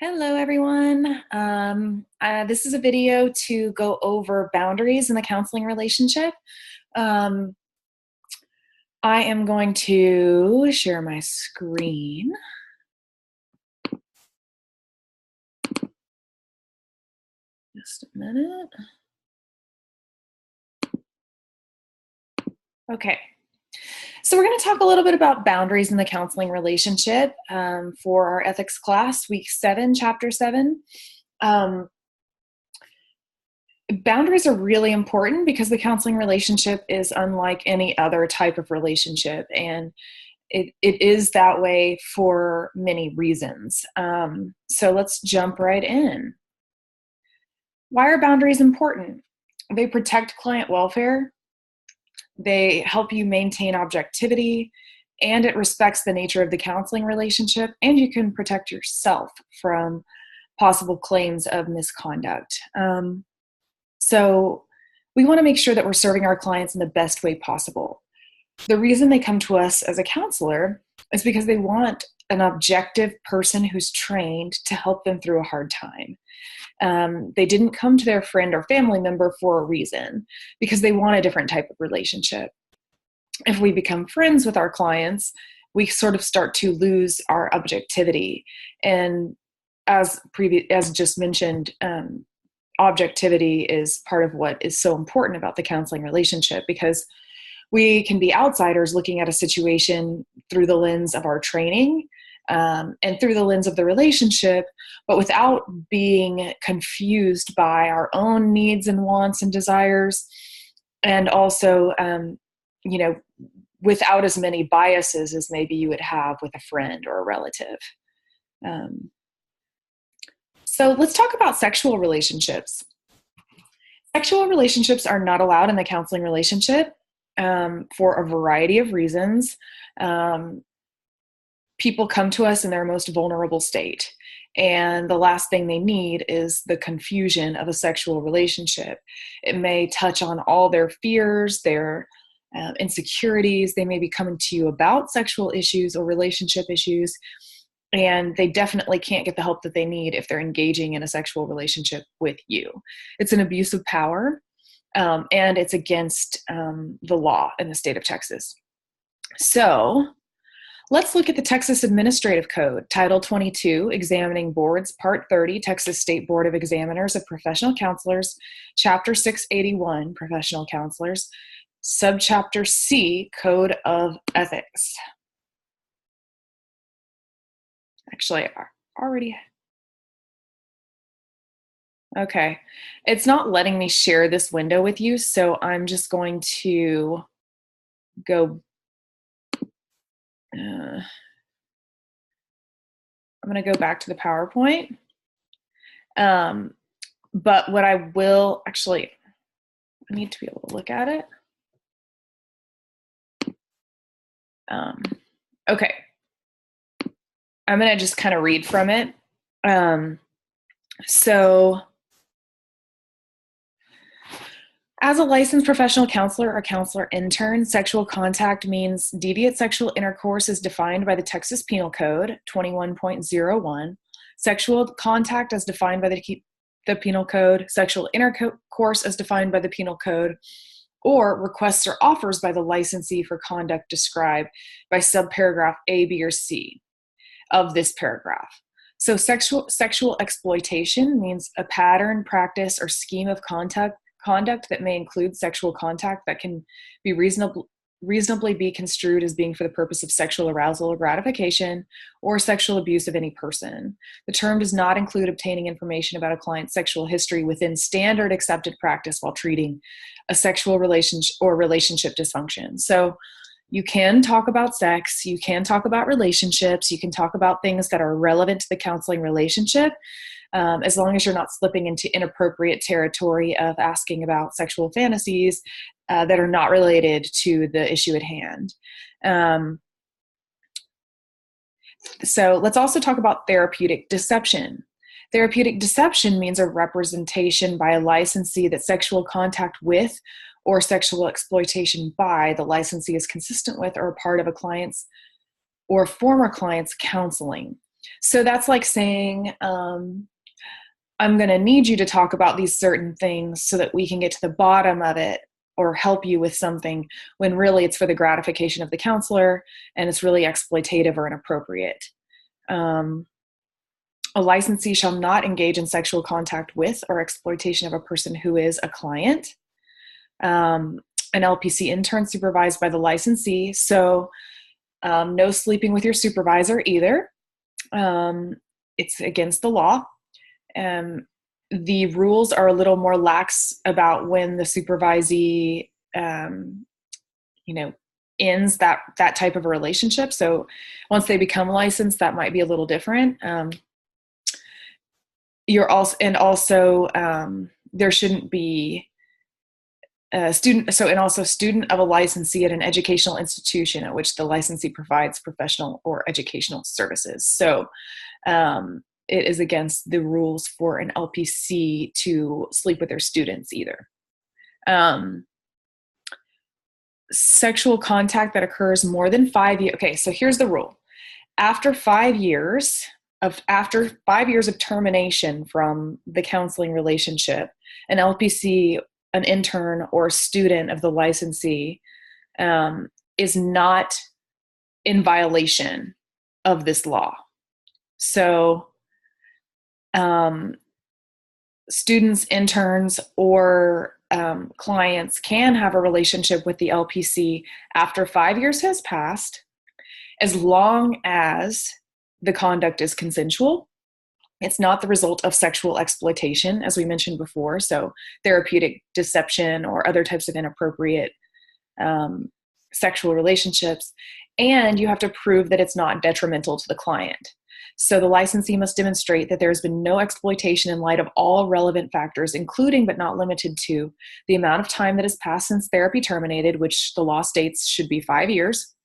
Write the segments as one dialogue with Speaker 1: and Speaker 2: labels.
Speaker 1: Hello, everyone. This is a video to go over boundaries in the counseling relationship. Um, I am going to share my screen. Just a minute. Okay. So we're going to talk a little bit about boundaries in the counseling relationship for our ethics class, week 7, chapter 7. Boundaries are really important because the counseling relationship is unlike any other type of relationship, and it is that way for many reasons. So let's jump right in. Why are boundaries important? They protect client welfare, they help you maintain objectivity, and it respects the nature of the counseling relationship, and you can protect yourself from possible claims of misconduct. So we want to make sure that we're serving our clients in the best way possible. The reason they come to us as a counselor is because they want an objective person who's trained to help them through a hard time. They didn't come to their friend or family member for a reason, because they want a different type of relationship. If we become friends with our clients, we sort of start to lose our objectivity. And as just mentioned, objectivity is part of what is so important about the counseling relationship, because we can be outsiders looking at a situation through the lens of our training and through the lens of the relationship, but without being confused by our own needs and wants and desires, and also, without as many biases as maybe you would have with a friend or a relative. So let's talk about sexual relationships. Sexual relationships are not allowed in the counseling relationship for a variety of reasons. People come to us in their most vulnerable state, and the last thing they need is the confusion of a sexual relationship. It may touch on all their fears, their insecurities. They may be coming to you about sexual issues or relationship issues, and they definitely can't get the help that they need if they're engaging in a sexual relationship with you. It's an abuse of power, and it's against the law in the state of Texas. So let's look at the Texas Administrative Code, Title 22, Examining Boards, Part 30, Texas State Board of Examiners of Professional Counselors, Chapter 681, Professional Counselors, Subchapter C, Code of Ethics. Actually, I already... Okay. It's not letting me share this window with you, so I'm just going to go... I'm going to go back to the PowerPoint. But what I will... Actually, I need to be able to look at it. Okay. I'm going to just kind of read from it. So, as a licensed professional counselor or counselor intern, sexual contact means deviant sexual intercourse as defined by the Texas Penal Code 21.01, sexual contact as defined by the Penal Code, sexual intercourse as defined by the Penal Code, or requests or offers by the licensee for conduct described by subparagraph A, B, or C of this paragraph. So sexual exploitation means a pattern, practice, or scheme of conduct that may include sexual contact that can be reasonably be construed as being for the purpose of sexual arousal or gratification, or sexual abuse of any person. The term does not include obtaining information about a client's sexual history within standard accepted practice while treating a sexual relationship or relationship dysfunction. So you can talk about sex, you can talk about relationships, you can talk about things that are relevant to the counseling relationship, as long as you're not slipping into inappropriate territory of asking about sexual fantasies that are not related to the issue at hand. So let's also talk about therapeutic deception. Therapeutic deception means a representation by a licensee that sexual contact with or sexual exploitation by the licensee is consistent with or a part of a client's or former client's counseling. So that's like saying, I'm going to need you to talk about these certain things so that we can get to the bottom of it or help you with something, when really it's for the gratification of the counselor and it's really exploitative or inappropriate. A licensee shall not engage in sexual contact with or exploitation of a person who is a client. An LPC intern supervised by the licensee. So no sleeping with your supervisor either. It's against the law. The rules are a little more lax about when the supervisee, ends that type of a relationship. So once they become licensed, that might be a little different. There shouldn't be a student. So, and also student of a licensee at an educational institution at which the licensee provides professional or educational services. So, it is against the rules for an LPC to sleep with their students either. Sexual contact that occurs more than 5 years. Okay, so here's the rule. After 5 years of termination from the counseling relationship, an LPC, an intern, or student of the licensee is not in violation of this law. So students, interns, or clients can have a relationship with the LPC after 5 years has passed, as long as the conduct is consensual. It's not the result of sexual exploitation, as we mentioned before, so therapeutic deception or other types of inappropriate sexual relationships. And you have to prove that it's not detrimental to the client. So the licensee must demonstrate that there has been no exploitation in light of all relevant factors, including but not limited to the amount of time that has passed since therapy terminated, which the law states should be 5 years,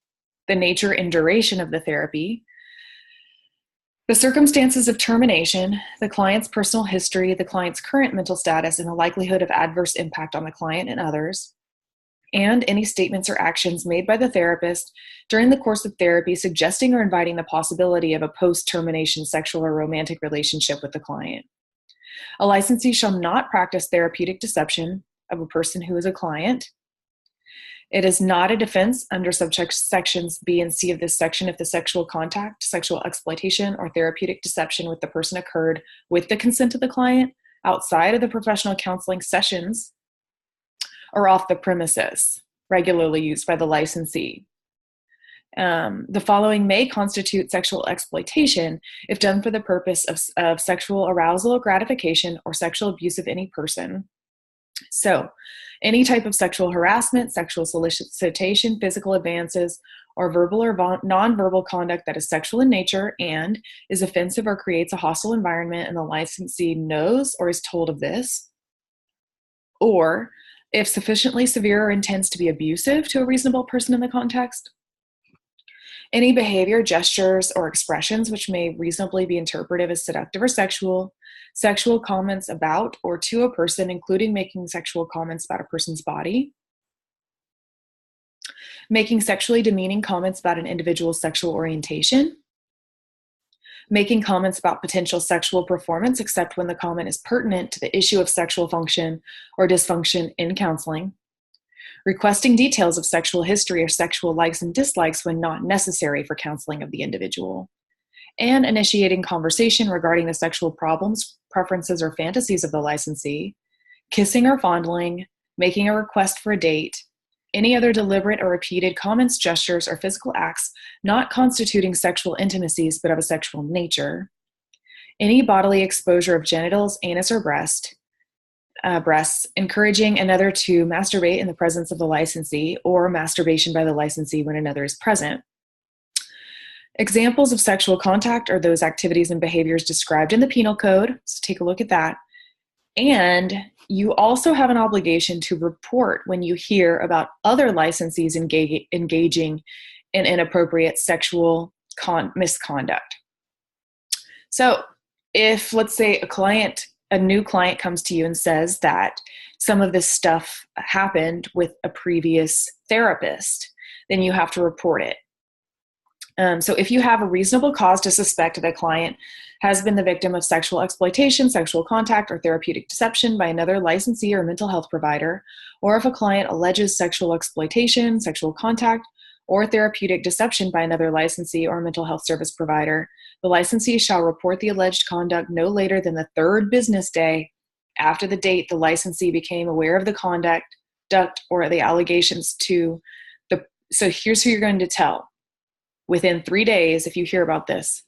Speaker 1: the nature and duration of the therapy, the circumstances of termination, the client's personal history, the client's current mental status, and the likelihood of adverse impact on the client and others, and any statements or actions made by the therapist during the course of therapy suggesting or inviting the possibility of a post-termination sexual or romantic relationship with the client. A licensee shall not practice therapeutic deception of a person who is a client. It is not a defense under subsections B and C of this section if the sexual contact, sexual exploitation, or therapeutic deception with the person occurred with the consent of the client, outside of the professional counseling sessions, or off the premises regularly used by the licensee. The following may constitute sexual exploitation if done for the purpose of sexual arousal or gratification or sexual abuse of any person. So, any type of sexual harassment, sexual solicitation, physical advances, or verbal or nonverbal conduct that is sexual in nature and is offensive or creates a hostile environment, and the licensee knows or is told of this, or if sufficiently severe or intends to be abusive to a reasonable person in the context. Any behavior, gestures, or expressions which may reasonably be interpreted as seductive or sexual comments about or to a person, including making sexual comments about a person's body, making sexually demeaning comments about an individual's sexual orientation, making comments about potential sexual performance except when the comment is pertinent to the issue of sexual function or dysfunction in counseling, requesting details of sexual history or sexual likes and dislikes when not necessary for counseling of the individual, and initiating conversation regarding the sexual problems, preferences, or fantasies of the licensee, kissing or fondling, making a request for a date, any other deliberate or repeated comments, gestures, or physical acts not constituting sexual intimacies but of a sexual nature, any bodily exposure of genitals, anus, or breasts, encouraging another to masturbate in the presence of the licensee, or masturbation by the licensee when another is present. Examples of sexual contact are those activities and behaviors described in the Penal Code, so take a look at that. And you also have an obligation to report when you hear about other licensees engaging in inappropriate sexual misconduct. So if, let's say, a new client comes to you and says that some of this stuff happened with a previous therapist, then you have to report it. So if you have a reasonable cause to suspect that a client has been the victim of sexual exploitation, sexual contact, or therapeutic deception by another licensee or mental health provider, or if a client alleges sexual exploitation, sexual contact, or therapeutic deception by another licensee or mental health service provider, the licensee shall report the alleged conduct no later than the third business day after the date the licensee became aware of the conduct or the allegations to the. So here's who you're going to tell. Within 3 days, if you hear about this,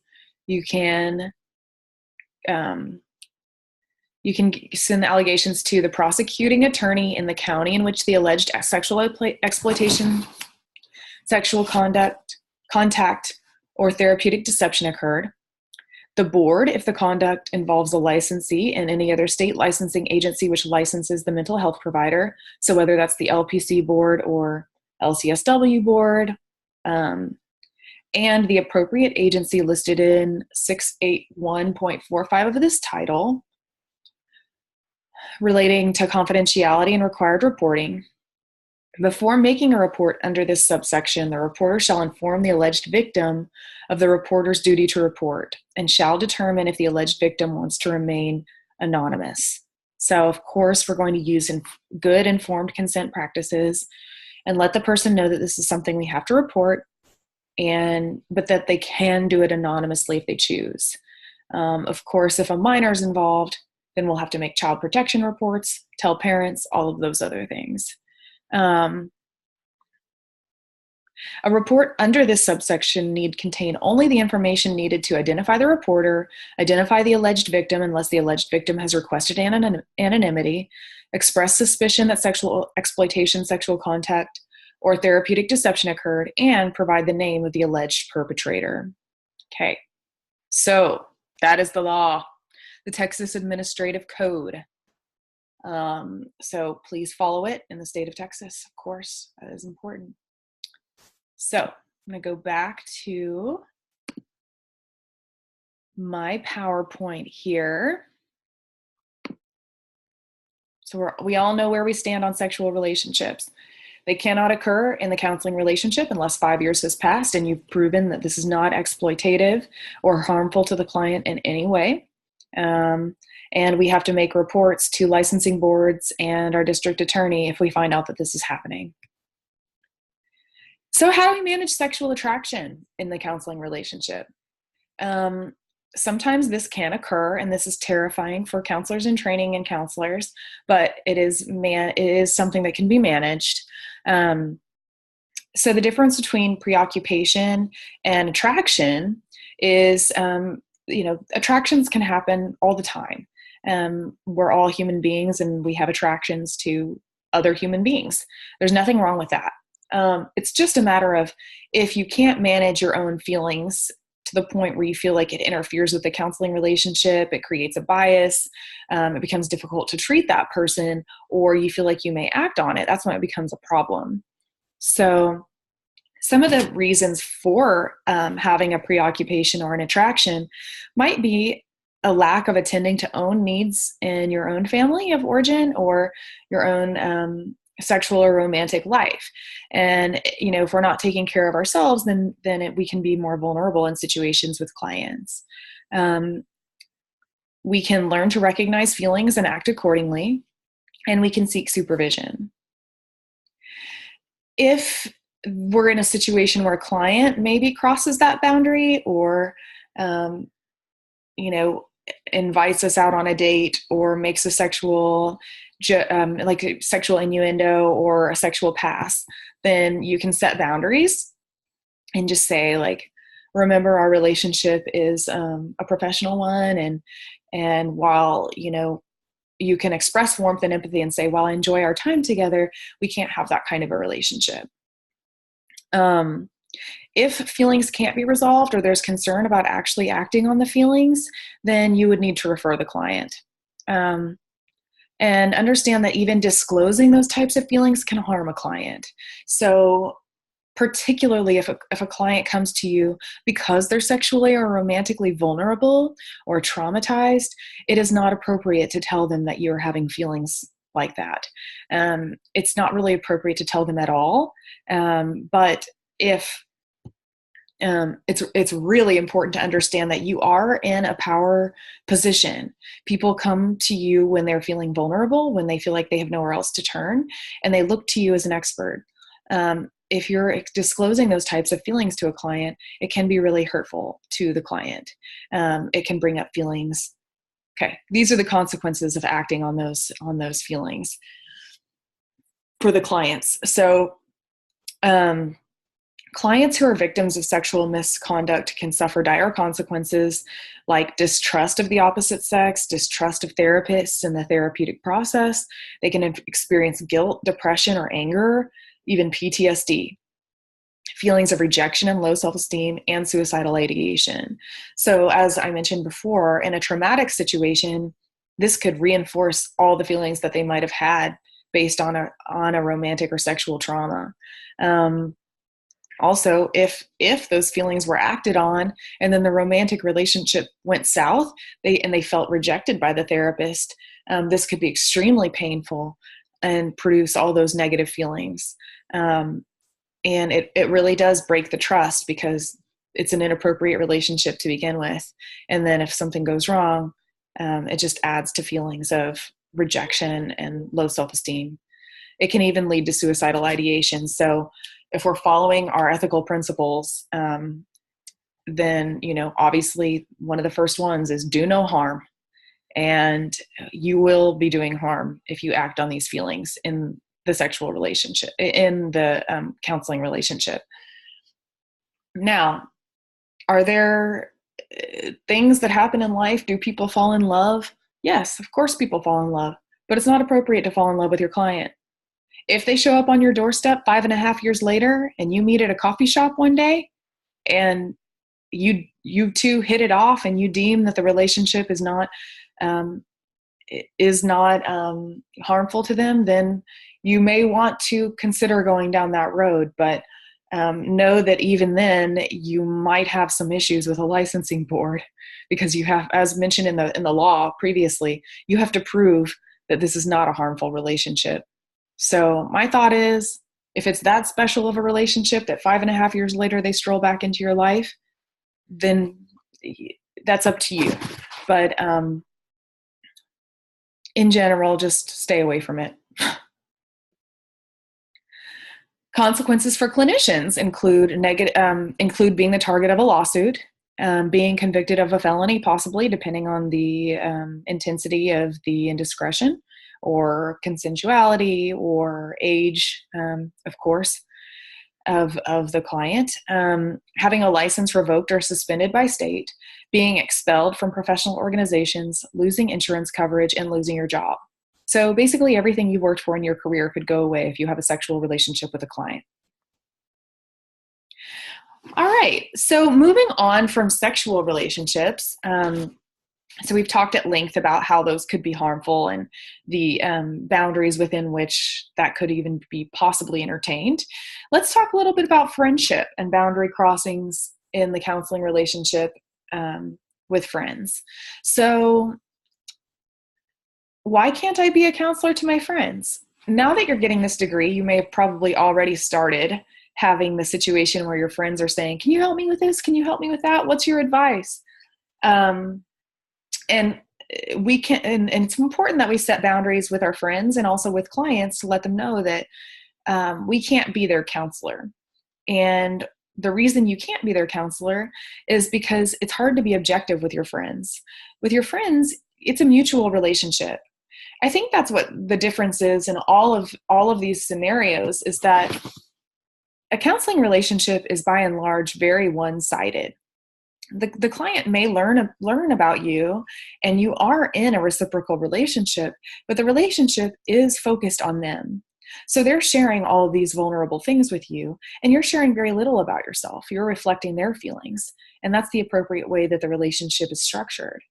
Speaker 1: you can send the allegations to the prosecuting attorney in the county in which the alleged sexual exploitation, sexual contact, or therapeutic deception occurred. The board, if the conduct involves a licensee, and any other state licensing agency which licenses the mental health provider. So whether that's the LPC board or LCSW board, and the appropriate agency listed in 681.45 of this title relating to confidentiality and required reporting. Before making a report under this subsection, the reporter shall inform the alleged victim of the reporter's duty to report and shall determine if the alleged victim wants to remain anonymous. So, of course, we're going to use good informed consent practices and let the person know that this is something we have to report, but that they can do it anonymously if they choose. Of course, if a minor is involved, then we'll have to make child protection reports, tell parents, all of those other things. A report under this subsection need contain only the information needed to identify the reporter, identify the alleged victim unless the alleged victim has requested anonymity, express suspicion that sexual exploitation, sexual contact, or therapeutic deception occurred, and provide the name of the alleged perpetrator. Okay, so that is the law, the Texas Administrative Code. So please follow it in the state of Texas, of course, that is important. So I'm going to go back to my PowerPoint here. So we all know where we stand on sexual relationships. They cannot occur in the counseling relationship unless 5 years has passed and you've proven that this is not exploitative or harmful to the client in any way. And we have to make reports to licensing boards and our district attorney if we find out that this is happening. So how do we manage sexual attraction in the counseling relationship? Sometimes this can occur, and this is terrifying for counselors in training and counselors, but it is something that can be managed. So the difference between preoccupation and attraction is, attractions can happen all the time. We're all human beings and we have attractions to other human beings. There's nothing wrong with that. It's just a matter of if you can't manage your own feelings to the point where you feel like it interferes with the counseling relationship, it creates a bias, it becomes difficult to treat that person, or you feel like you may act on it, that's when it becomes a problem. So some of the reasons for having a preoccupation or an attraction might be a lack of attending to own needs in your own family of origin or your own sexual or romantic life. And, if we're not taking care of ourselves, then we can be more vulnerable in situations with clients. We can learn to recognize feelings and act accordingly, and we can seek supervision. If we're in a situation where a client maybe crosses that boundary or, invites us out on a date or makes a sexual innuendo or a sexual pass, then you can set boundaries and just say, remember our relationship is a professional one, and while you can express warmth and empathy and say, while I enjoy our time together, we can't have that kind of a relationship. If feelings can't be resolved or there's concern about actually acting on the feelings, then you would need to refer the client. And understand that even disclosing those types of feelings can harm a client. So particularly if a client comes to you because they're sexually or romantically vulnerable or traumatized, it is not appropriate to tell them that you're having feelings like that. It's not really appropriate to tell them at all. But if It's really important to understand that you are in a power position. People come to you when they're feeling vulnerable, when they feel like they have nowhere else to turn, and they look to you as an expert. If you're disclosing those types of feelings to a client, it can be really hurtful to the client. It can bring up feelings. Okay, these are the consequences of acting on those feelings for the clients. So, clients who are victims of sexual misconduct can suffer dire consequences like distrust of the opposite sex, distrust of therapists and the therapeutic process. They can experience guilt, depression, or anger, even PTSD, feelings of rejection and low self-esteem, and suicidal ideation. So, as I mentioned before, in a traumatic situation, this could reinforce all the feelings that they might have had based on a romantic or sexual trauma. Also, if those feelings were acted on and then the romantic relationship went south, they felt rejected by the therapist, this could be extremely painful and produce all those negative feelings. And it really does break the trust because it's an inappropriate relationship to begin with. And then if something goes wrong, it just adds to feelings of rejection and low self-esteem. It can even lead to suicidal ideation. So if we're following our ethical principles, then, obviously one of the first ones is do no harm. And you will be doing harm if you act on these feelings in the sexual relationship, in the counseling relationship. Now, are there things that happen in life? Do people fall in love? Yes, of course people fall in love, but it's not appropriate to fall in love with your client. If they show up on your doorstep 5.5 years later and you meet at a coffee shop one day and you two hit it off and you deem that the relationship is not harmful to them, then you may want to consider going down that road. But know that even then you might have some issues with a licensing board because you have, as mentioned in the law previously, you have to prove that this is not a harmful relationship. So my thought is, if it's that special of a relationship that 5.5 years later they stroll back into your life, then that's up to you. But in general, just stay away from it. Consequences for clinicians include being the target of a lawsuit, being convicted of a felony, possibly, depending on the intensity of the indiscretion, or consensuality, or age, of course, of the client, having a license revoked or suspended by state, being expelled from professional organizations, losing insurance coverage, and losing your job. So basically everything you've worked for in your career could go away if you have a sexual relationship with a client. All right, so moving on from sexual relationships, so we've talked at length about how those could be harmful and the boundaries within which that could even be possibly entertained. Let's talk a little bit about friendship and boundary crossings in the counseling relationship with friends. So why can't I be a counselor to my friends? Now that you're getting this degree, you may have probably already started having the situation where your friends are saying, can you help me with this? Can you help me with that? What's your advice? And we can, and it's important that we set boundaries with our friends and also with clients to let them know that we can't be their counselor. And the reason you can't be their counselor is because it's hard to be objective with your friends. With your friends, it's a mutual relationship. I think that's what the difference is in all of these scenarios, is that a counseling relationship is by and large very one-sided. The client may learn about you, and you are in a reciprocal relationship, but the relationship is focused on them. So they're sharing all of these vulnerable things with you, and you're sharing very little about yourself. You're reflecting their feelings, and that's the appropriate way that the relationship is structured.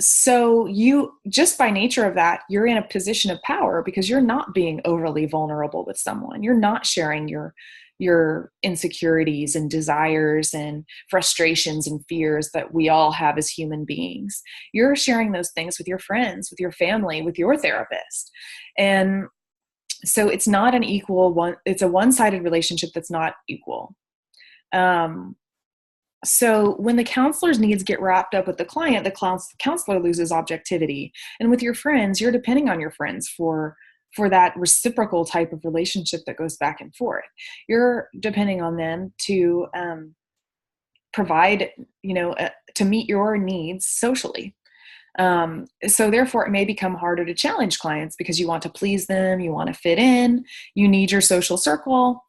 Speaker 1: So you, just by nature of that, you're in a position of power because you're not being overly vulnerable with someone. You're not sharing your insecurities and desires and frustrations and fears that we all have as human beings. You're sharing those things with your friends, with your family, with your therapist. And So it's not an equal one. It's a one-sided relationship that's not equal. So when the counselor's needs get wrapped up with the client, the counselor loses objectivity. And with your friends, you're depending on your friends for that reciprocal type of relationship that goes back and forth. You're depending on them to provide, to meet your needs socially. So therefore, it may become harder to challenge clients because you want to please them, you want to fit in, you need your social circle.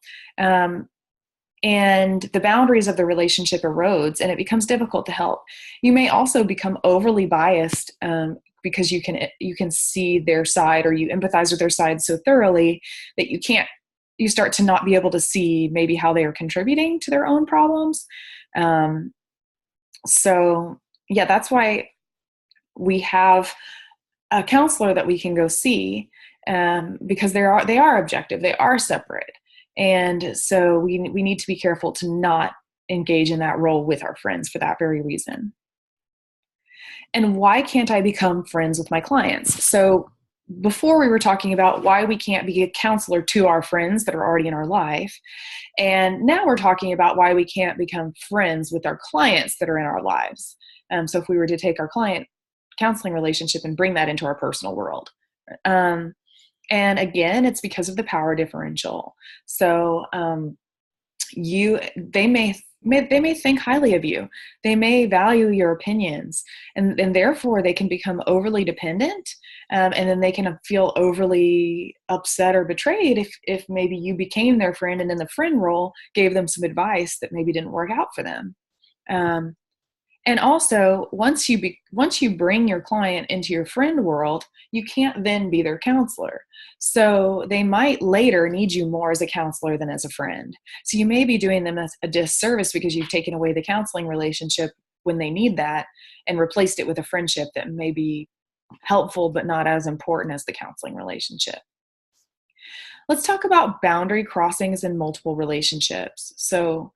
Speaker 1: And the boundaries of the relationship erodes and it becomes difficult to help. You may also become overly biased because you can see their side, or you empathize with their side so thoroughly that you start to not be able to see maybe how they are contributing to their own problems. So yeah, that's why we have a counselor that we can go see, because they are objective, they are separate. And so we need to be careful to not engage in that role with our friends for that very reason. And why can't I become friends with my clients? So before we were talking about why we can't be a counselor to our friends that are already in our life. And now we're talking about why we can't become friends with our clients that are in our lives. So if we were to take our client counseling relationship and bring that into our personal world. And again, it's because of the power differential. So they may think highly of you. They may value your opinions, and therefore they can become overly dependent, and then they can feel overly upset or betrayed if maybe you became their friend and in the friend role gave them some advice that maybe didn't work out for them. And also, once you bring your client into your friend world, you can't then be their counselor. So they might later need you more as a counselor than as a friend. So you may be doing them a disservice because you've taken away the counseling relationship when they need that and replaced it with a friendship that may be helpful but not as important as the counseling relationship. Let's talk about boundary crossings in multiple relationships. So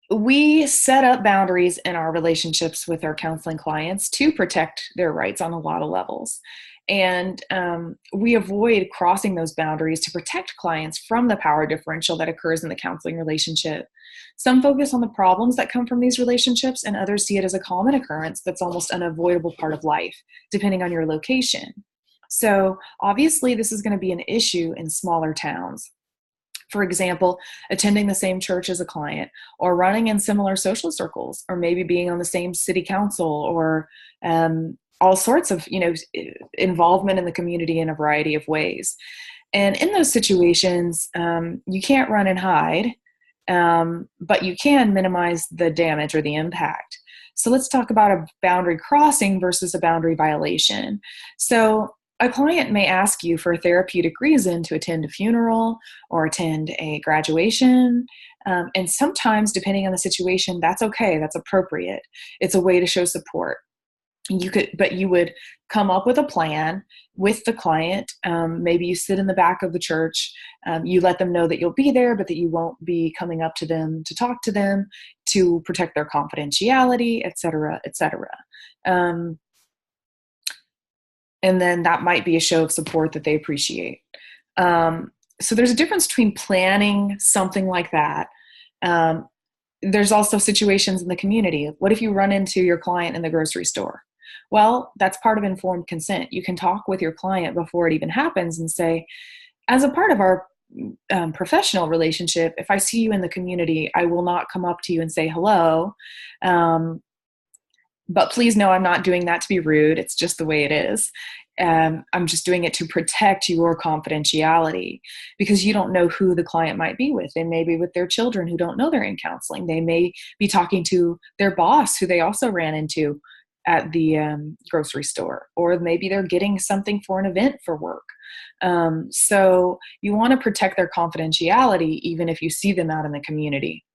Speaker 1: we set up boundaries in our relationships with our counseling clients to protect their rights on a lot of levels. And we avoid crossing those boundaries to protect clients from the power differential that occurs in the counseling relationship. Some focus on the problems that come from these relationships, and others see it as a common occurrence that's almost an avoidable part of life, depending on your location. So obviously, this is going to be an issue in smaller towns. For example, attending the same church as a client, or running in similar social circles, or maybe being on the same city council, or all sorts of involvement in the community in a variety of ways. And in those situations, you can't run and hide, but you can minimize the damage or the impact. So let's talk about a boundary crossing versus a boundary violation. So a client may ask you for a therapeutic reason to attend a funeral or attend a graduation. And sometimes, depending on the situation, that's okay, that's appropriate. It's a way to show support. But you would come up with a plan with the client. Maybe you sit in the back of the church. You let them know that you'll be there, but that you won't be coming up to them to talk to them, to protect their confidentiality, et cetera, et cetera. And then that might be a show of support that they appreciate. So there's a difference between planning something like that. There's also situations in the community. What if you run into your client in the grocery store? Well, that's part of informed consent. You can talk with your client before it even happens and say, as a part of our professional relationship, if I see you in the community, I will not come up to you and say hello. But please know I'm not doing that to be rude. It's just the way it is. I'm just doing it to protect your confidentiality, because you don't know who the client might be with. They may be with their children who don't know they're in counseling. They may be talking to their boss who they also ran into at the grocery store, or maybe they're getting something for an event for work. So you want to protect their confidentiality even if you see them out in the community.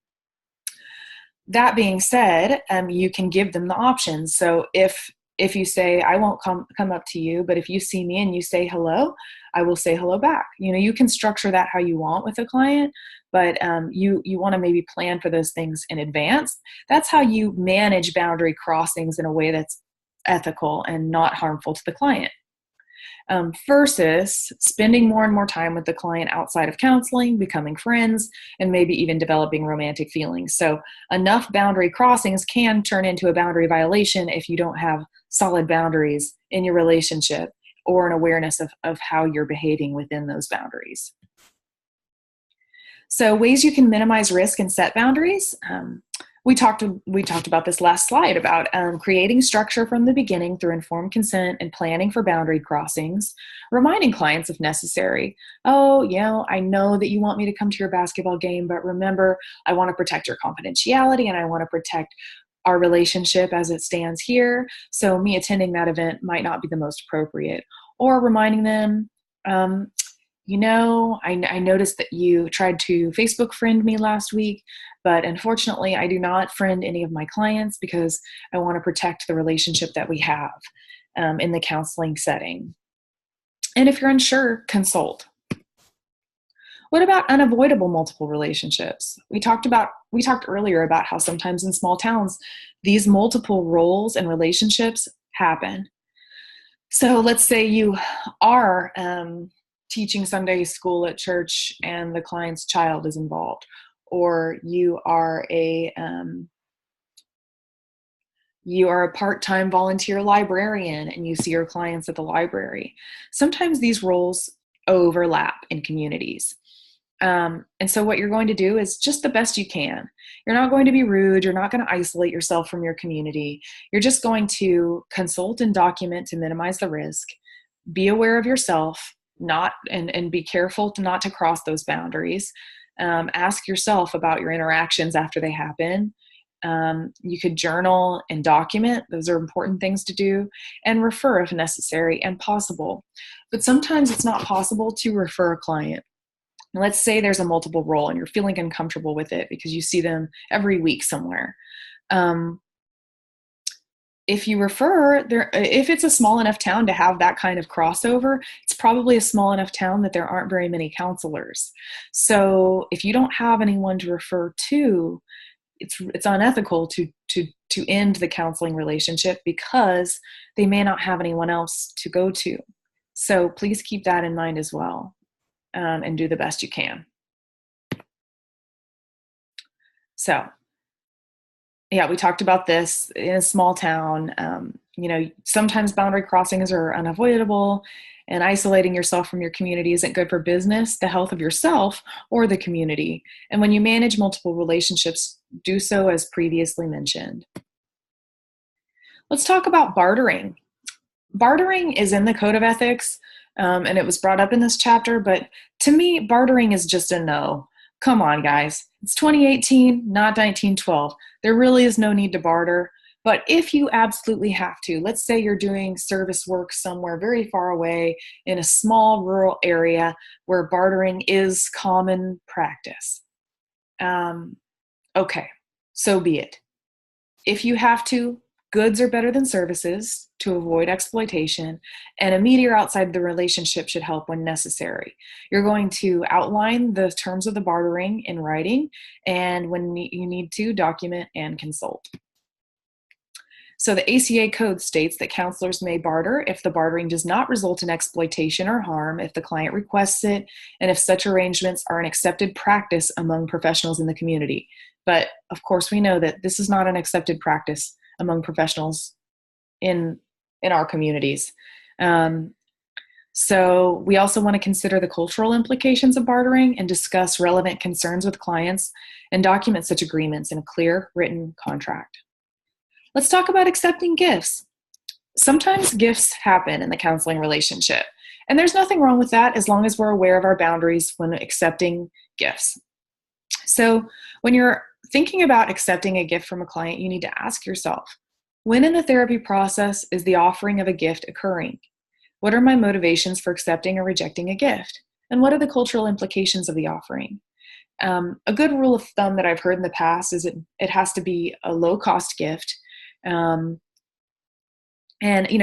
Speaker 1: That being said, you can give them the options. So if you say, I won't come up to you, but if you see me and you say hello, I will say hello back. You can structure that how you want with a client, but you want to maybe plan for those things in advance. That's how you manage boundary crossings in a way that's ethical and not harmful to the client. versus spending more and more time with the client outside of counseling, becoming friends, and maybe even developing romantic feelings. So enough boundary crossings can turn into a boundary violation if you don't have solid boundaries in your relationship or an awareness of how you're behaving within those boundaries. So ways you can minimize risk and set boundaries. We talked about this last slide about creating structure from the beginning through informed consent and planning for boundary crossings, reminding clients if necessary, oh, I know that you want me to come to your basketball game, but remember, I want to protect your confidentiality and I want to protect our relationship as it stands here. So me attending that event might not be the most appropriate. Or reminding them, I noticed that you tried to Facebook friend me last week, but unfortunately, I do not friend any of my clients because I want to protect the relationship that we have in the counseling setting. And if you're unsure, consult. What about unavoidable multiple relationships? We talked earlier about how sometimes in small towns, these multiple roles and relationships happen. So let's say you are teaching Sunday school at church and the client's child is involved, or you are a part-time volunteer librarian and you see your clients at the library. Sometimes these roles overlap in communities. And so what you're going to do is just the best you can. You're not going to be rude. You're not going to isolate yourself from your community. You're just going to consult and document to minimize the risk. Be aware of yourself, and be careful not to cross those boundaries. Ask yourself about your interactions after they happen. You could journal and document. Those are important things to do, and refer if necessary and possible. But sometimes it's not possible to refer a client. Let's say there's a multiple role and you're feeling uncomfortable with it because you see them every week somewhere. If you refer, if it's a small enough town to have that kind of crossover, it's probably a small enough town that there aren't very many counselors. So if you don't have anyone to refer to, it's unethical to end the counseling relationship because they may not have anyone else to go to. So please keep that in mind as well. And do the best you can. So, we talked about this in a small town. Sometimes boundary crossings are unavoidable, and isolating yourself from your community isn't good for business, the health of yourself, or the community. And when you manage multiple relationships, do so as previously mentioned. Let's talk about bartering. Bartering is in the Code of Ethics. And it was brought up in this chapter, but to me, bartering is just a no. Come on, guys. It's 2018, not 1912. There really is no need to barter. But if you absolutely have to, let's say you're doing service work somewhere very far away in a small rural area where bartering is common practice. Okay, so be it. If you have to, goods are better than services to avoid exploitation, and a mediator outside the relationship should help when necessary. You're going to outline the terms of the bartering in writing, and when you need to, document and consult. So the ACA code states that counselors may barter if the bartering does not result in exploitation or harm, if the client requests it, and if such arrangements are an accepted practice among professionals in the community. But of course, we know that this is not an accepted practice among professionals in our communities. So we also want to consider the cultural implications of bartering and discuss relevant concerns with clients and document such agreements in a clear written contract. Let's talk about accepting gifts. Sometimes gifts happen in the counseling relationship, and there's nothing wrong with that as long as we're aware of our boundaries when accepting gifts. So when you're thinking about accepting a gift from a client, you need to ask yourself, when in the therapy process is the offering of a gift occurring? What are my motivations for accepting or rejecting a gift? And what are the cultural implications of the offering? A good rule of thumb that I've heard in the past is it has to be a low-cost gift. And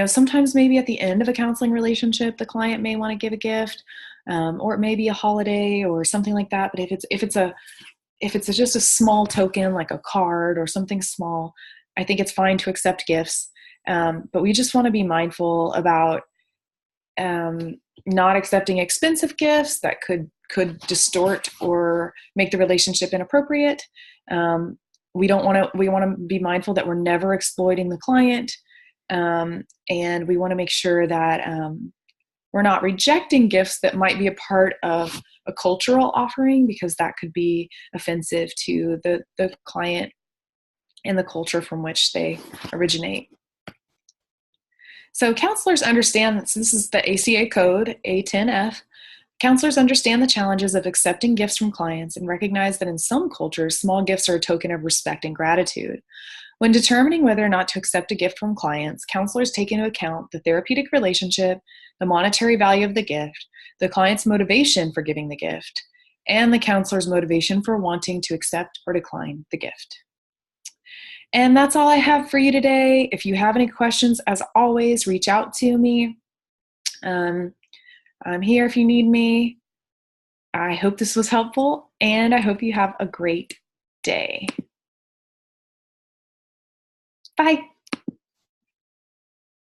Speaker 1: sometimes maybe at the end of a counseling relationship, the client may want to give a gift, or it may be a holiday or something like that. But if it's just a small token like a card or something small, I think it's fine to accept gifts. But we just want to be mindful about not accepting expensive gifts that could distort or make the relationship inappropriate. We want to be mindful that we're never exploiting the client, and we want to make sure that we're not rejecting gifts that might be a part of a cultural offering, because that could be offensive to the client and the culture from which they originate. So counselors understand that this is the ACA code, A10F. Counselors understand the challenges of accepting gifts from clients and recognize that in some cultures, small gifts are a token of respect and gratitude. When determining whether or not to accept a gift from clients, counselors take into account the therapeutic relationship, the monetary value of the gift, the client's motivation for giving the gift, and the counselor's motivation for wanting to accept or decline the gift. And that's all I have for you today. If you have any questions, as always, reach out to me. I'm here if you need me. I hope this was helpful, and I hope you have a great day. Bye.